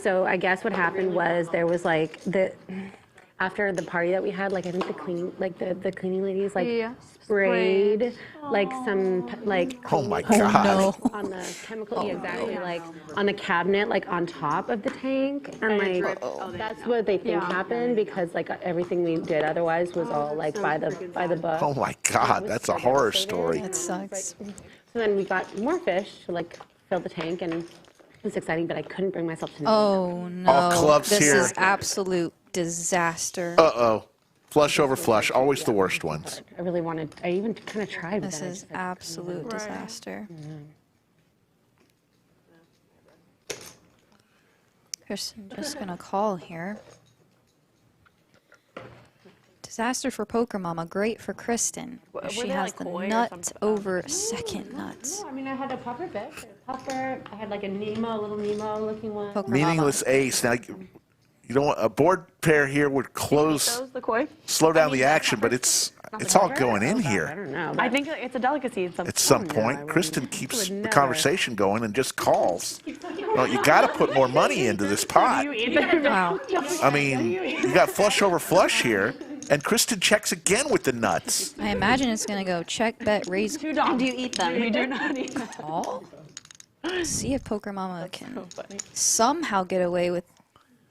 So I guess what happened was there was like after the party that we had, like I think the cleaning ladies sprayed like some oh my god on the chemical like on the cabinet like on top of the tank, and like that's what they think happened, because like everything we did otherwise was all like by the book. Oh my god, that's a horror story. That sucks. So then we got more fish to like fill the tank, and it was exciting, but I couldn't bring myself to. Oh no! All clubs this here. Is absolute disaster. Flush over flush, always the worst ones. I really wanted. I even kind of tried. This is absolute disaster. Kristen, just gonna call here. Disaster for Poker Mama, great for Kristen. She has the nut over second nuts. I mean, I had a puffer fish, a puffer. I had like a little Nemo looking one. Poker Meaningless Mama. ace. Now, you know what? A board pair here would slow down the action, but it's all going in I here. don't know. I think it's a delicacy At some point, Kristen keeps the conversation going and just calls. Well, you got to put more money into this pot. Wow. I mean, you got flush over flush here, and Kristen checks again with the nuts. I imagine it's gonna go check, bet, raise. Do you eat them? We do not eat them. Call. See if Poker Mama can somehow get away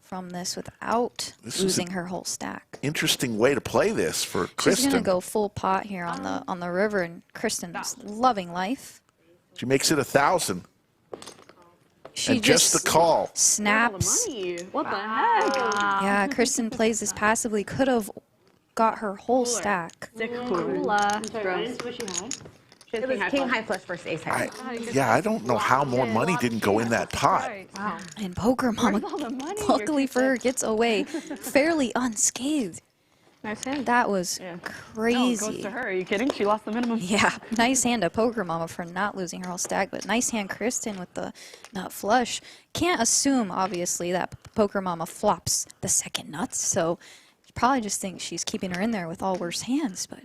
from this without losing her whole stack. Interesting way to play this for Kristen. She's gonna go full pot here on the river, and Kristen's loving life. She makes it 1,000. She And just the call. Snaps. What the heck? Yeah, Kristen plays this passively. Could have got her whole stack. It was king high flush versus ace high. I don't know how more money didn't go in that pot. Wow. And Poker Mama, luckily for her, gets away fairly unscathed. Nice hand. That was No, it crazy. goes to her. Are you kidding? She lost the minimum. Yeah, nice hand to Poker Mama for not losing her whole stack, but nice hand Kristen with the nut flush. Can't assume, obviously, that Poker Mama flops the second nuts, so you probably just think she's keeping her in there with all worse hands, but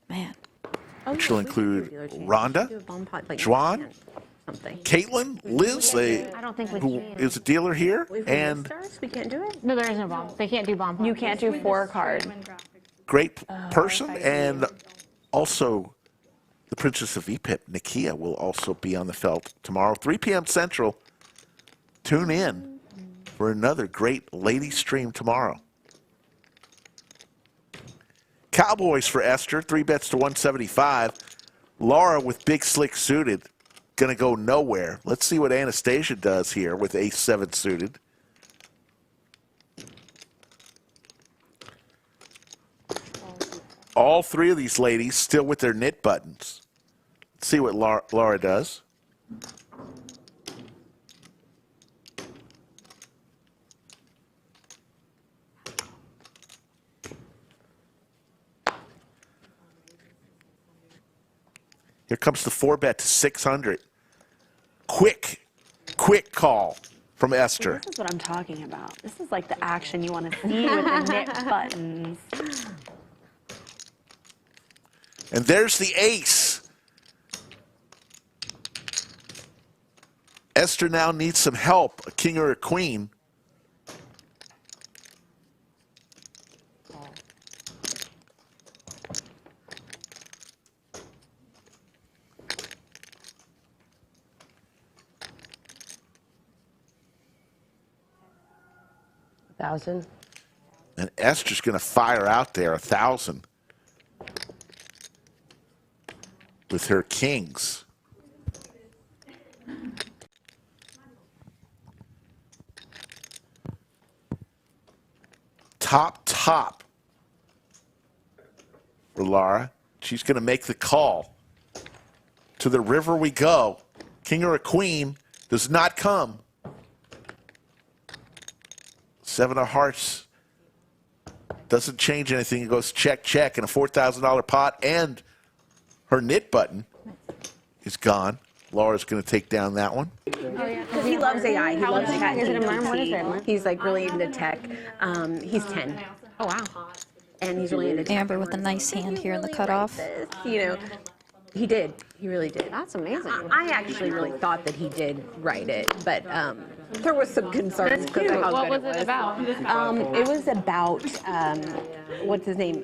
man. Which will include Rhonda, Juan, Caitlin, Liz, who is a dealer here, and We can't do it. No, there is no bomb. They can't do bomb. You can't do 4 card. great person, and also the Princess of EPIP, Nakia, will also be on the felt tomorrow, 3 p.m. Central. Tune in for another great lady stream tomorrow. Cowboys for Esther, 3 bets to 175. Laura with big slick suited, gonna go nowhere. Let's see what Anastasia does here with ace-7 suited. All 3 of these ladies still with their knit buttons. Let's see what Laura does. Here comes the 4-bet to 600. Quick call from Esther. This is what I'm talking about. This is like the action you want to see with the knit buttons. And there's the ace. Esther now needs some help, a king or a queen. $1,000. And Esther's going to fire out there 1,000 with her kings. Top for Laura. She's going to make the call. To the river we go. King or a queen does not come. 7 of hearts doesn't change anything. It goes check, check, and a $4,000 pot, and her knit button is gone. Laura's going to take down that one. Because he loves AI. He loves chat. He's like really into tech. He's 10. Oh, wow. And he's really into tech. Amber with a nice hand here in the cutoff. You know, he did. He really did. That's amazing. I actually really thought that he did write it, but There was some concerns because of how What good was it about? It was about what's his name?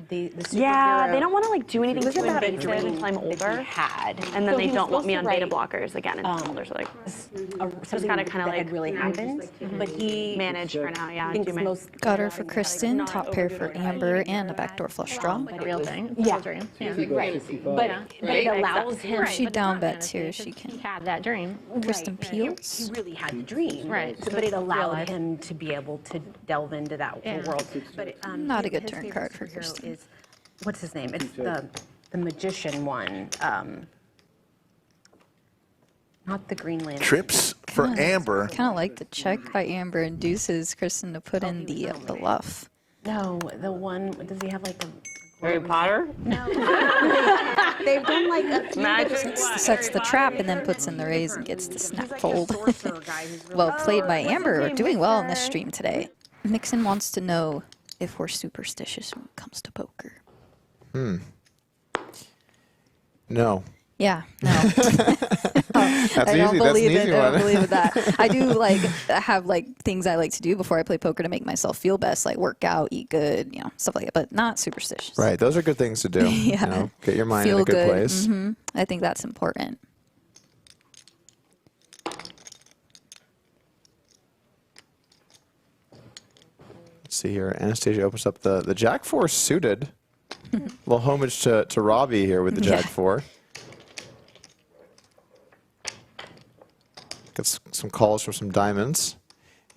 The superhero. Yeah, they don't want to like do anything It was too about a invasive dream until I'm that older. he had, And then So they he was don't want me on supposed to beta write, blockers again until I'm older. So like, something gotta that kinda had like really happened, but he manage for now. Yeah, thinks do my most. Got her for Kristen, top pair for Amber, and a backdoor flush draw. Real thing. Yeah. Dream. Right, but it allows him. If she down bets here, she can. Had that dream. Kristen He Peels. really had the dream, Right. But it allowed him to be able to delve into that whole world. But Not a good his turn favorite card for superhero Kristen. Is, what's his name? It's the magician one. Not the Green Lantern. Trips for Amber. Kind of like the check by Amber induces Kristen to put in the bluff. No, the one. Does he have like a? Harry Potter. No. They've done like a few Magic. Sets the trap and then puts in the raise and gets the snap He's like a fold. sorcerer guy who's really Well played by Amber. Doing well in this stream today. Nixon wants to know if we're superstitious when it comes to poker. No. Yeah, no. That's I don't easy. That's an believe it. easy I one. don't believe that. I do like have like things I like to do before I play poker to make myself feel best, like work out, eat good, stuff like that, but not superstitious. Right. Those are good things to do. Yeah. Get your mind Feel in a good good. place. I think that's important. Let's see here. Anastasia opens up the Jack 4 suited. A little homage to Robbie here with the Jack Yeah. 4. Gets some calls from some diamonds.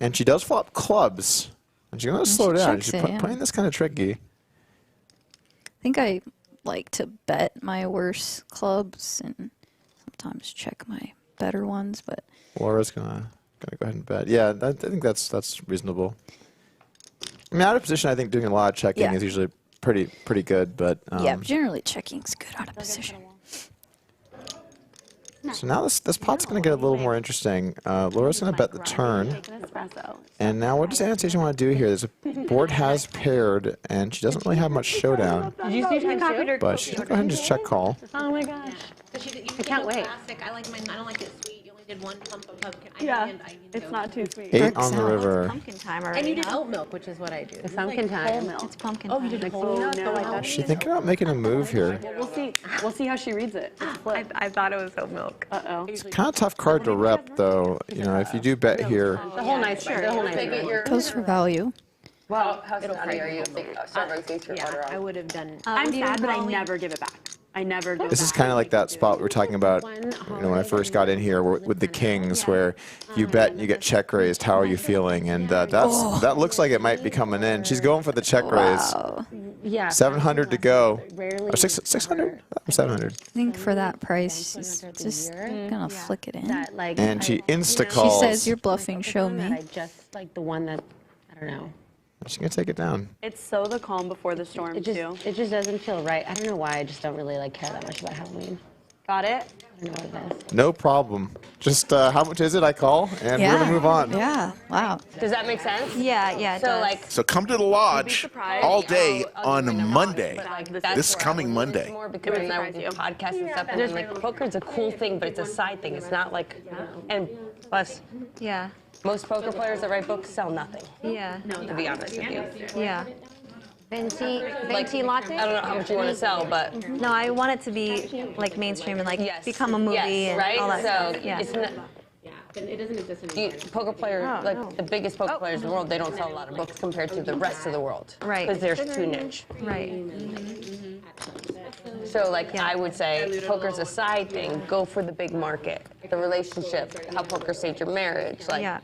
And she does flop clubs. And she's going to slow she down. checks She's it, yeah. playing this kind of tricky. I think I like to bet my worse clubs and sometimes check my better ones, but Laura's gonna go ahead and bet. Yeah, I think that's reasonable. I mean, out of position, I think doing a lot of checking Yeah. is usually pretty good. But yeah, generally checking's good out of position. so now this pot's gonna get a little more interesting. Laura's gonna bet the turn, Take an espresso. and now what does Anastasia want to do here? There's a board has paired, and she doesn't really have much showdown. Did you see she copied her? But she's gonna go ahead and just check call. Oh my gosh. I can't wait. Classic. I like mine. I don't like it sweet. You only did one pump of pumpkin. Yeah, it's not too sweet. 8 on the river. Pumpkin time already. And you did oat milk, which is what I do. The pumpkin time. It's pumpkin Oh, time. you did whole milk. Oh, no. Is she thinking about making a move here? We'll see. We'll see how she reads it. I thought it was oat milk. Uh-oh. It's kind of tough card to rep, though. If you do bet here, The whole night. The whole night. Goes for value. Well, how snotty are you? Starbucks your order I would have done. I'm sad, but I never give it back. I never give this it is back. kind of like that spot we were talking about, when I first got in here with the kings, where you bet and you get check raised. How are you feeling? And that looks like it might be coming in. She's going for the check raise. Wow. Yeah. 700 to go. Rarely. Or 600? 700. I think for that price, she's just gonna flick it in. That, like, And she insta She calls. says, "You're bluffing. Show that me." I just like the one that I don't know. She's gonna take it down. It's so the calm before the storm, It just doesn't feel right. I don't know why. I just don't really like care that much about Halloween. Got it? I don't know what it is. No problem. Just how much is it? I call, and we're gonna move on. Yeah. Wow. Does that make sense? Yeah. So like, So come to the lodge surprised. all day on Monday. That's This coming Monday. More because now we do podcasts and stuff, and then like poker's a cool thing, but it's a side thing. It's not like, and plus, Yeah. most poker players that write books sell nothing. Yeah. To be honest with you, Yeah. venti latte. I don't know how much you want to sell, but No, I want it to be like mainstream and like yes, become a movie yes, and right? all that So stuff. Yeah. it's not. It doesn't exist You, poker players, the biggest poker players in the world, they don't sell a lot of books compared to the rest of the world. Right. Because they're too niche. Right. So, like, I would say poker's a side thing. Go for the big market, the relationship, how poker saved your marriage. Like, Yeah.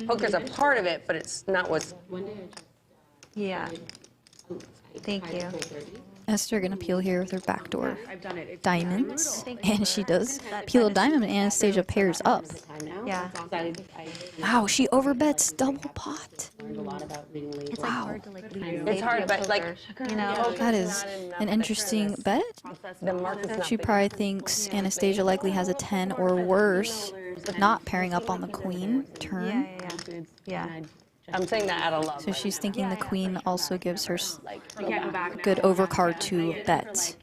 poker's a part of it, but it's not what's. Yeah. Thank you. Esther gonna peel here with her backdoor diamonds, and she does peel a diamond, and Anastasia pairs up. Yeah. Wow, she overbets double pot. It's like hard to like leave. It's hard, but like, You know. That is an interesting bet. the market's not She big. probably thinks Anastasia likely has a 10 or worse, not pairing up on the queen turn. Yeah. I'm saying that out of love. So she's thinking the queen also gives her a good overcard to bet.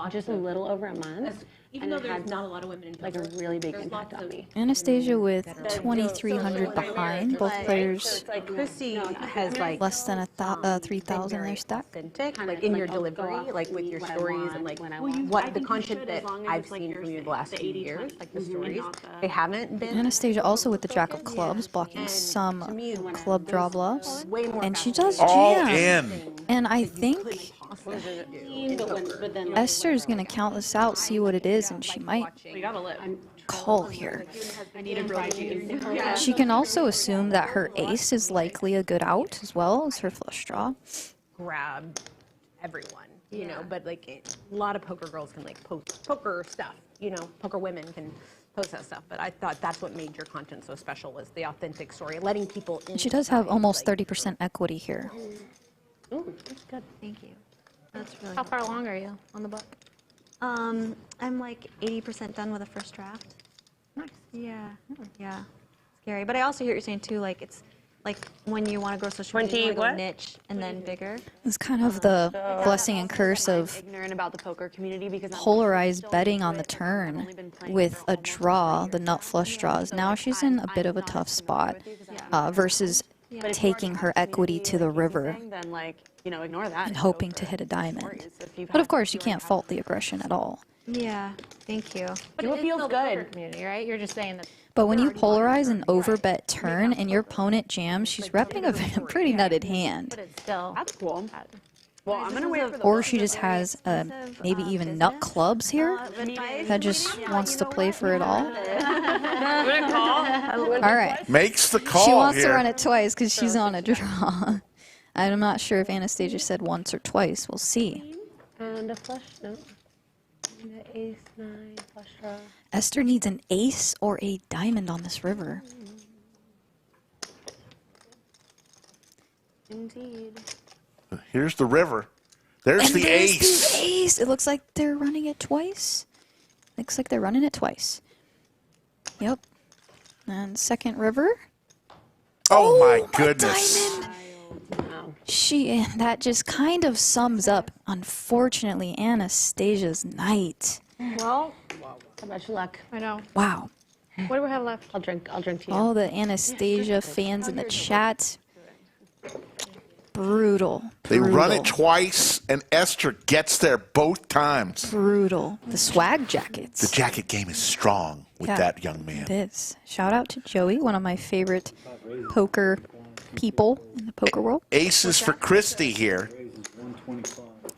Just a little over a month. Even though there's not a lot of women in like a poker, really big there's impact lots on of me. Anastasia with 2,300 behind. Both players Like Christy has like less than 3,000 in their stack. authentic, like in your delivery, like with your stories and like what the content that I've seen from you the last few years, like the stories, they haven't been Anastasia also with the Jack of Clubs, blocking some club draw bluffs. way more. And she does All jam. in. And I think Esther's going to count this out, see what it is, and she might call here. She can also assume that her ace is likely a good out as well as her flush draw. Grab everyone, you know, but like a lot of poker girls can like post poker stuff, you know, poker women can post that stuff, but I thought that's what made your content so special was the authentic story, letting people in. She does have almost 30% equity here. Ooh, that's good. Thank you. That's really How far along are you on the book? I'm like 80% done with the first draft. Nice. Yeah. Yeah. Scary. But I also hear what you're saying too, like it's like when you want to grow social media, you 20 want to what? go niche and then bigger. It's kind of the blessing and curse of Ignorant about the poker community because polarized betting on the turn with a draw, the nut flush draws. Now she's in a bit of a tough spot versus taking her equity to the river then like, you know, ignore that. and hoping to hit a diamond. But of course, you can't fault the aggression at all. Yeah. Thank you. But it feels good. Community, right? You're just saying that. But when you polarize an overbet turn and your opponent jams, she's repping a pretty nutted hand. But it's still. That's cool. Well, I'm gonna wait for the. Or she just has maybe even nut clubs here that just wants to play for it all. All right. Makes the call She wants here. to run it twice because she's on a draw. I'm not sure if Anastasia said once or twice. We'll see. And a flush, no. And the ace, 9, flush draw. Esther needs an ace or a diamond on this river. Indeed. Here's the river. There's And the there's ace. the ace. It looks like they're running it twice. Looks like they're running it twice. Yep. And second river. Oh my a goodness. diamond. That just kind of sums up, unfortunately, Anastasia's night. Well, So much luck. I know. Wow. What do we have left? I'll drink to you. All the Anastasia fans in the chat. Brutal. They run it Brutal. twice, and Esther gets there both times. Brutal. The swag jackets. The jacket game is strong with Yeah, that young man. It is. Shout out to Joey, one of my favorite poker people in the poker world. Aces for Christy here.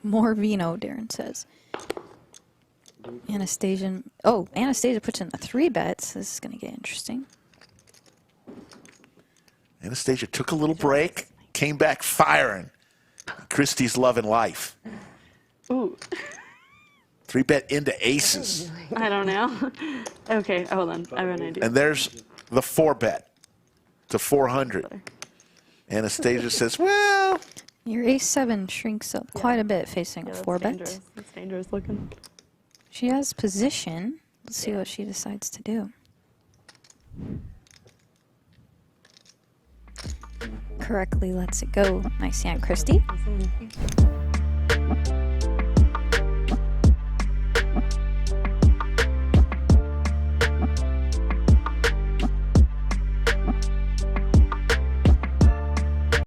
More vino, Darren says. Anastasia puts in the 3 bets. This is going to get interesting. Anastasia took a little break, came back firing. Christy's loving life. Ooh. 3-bet into aces. I don't know. Okay, hold on. I have an idea. And there's the 4-bet to 400. Anastasia says, well, Your ace-7 shrinks up quite a bit facing a 4-bet. That's dangerous looking. She has position. Let's see what she decides to do. Correctly lets it go. Nice hand, Christy. Awesome.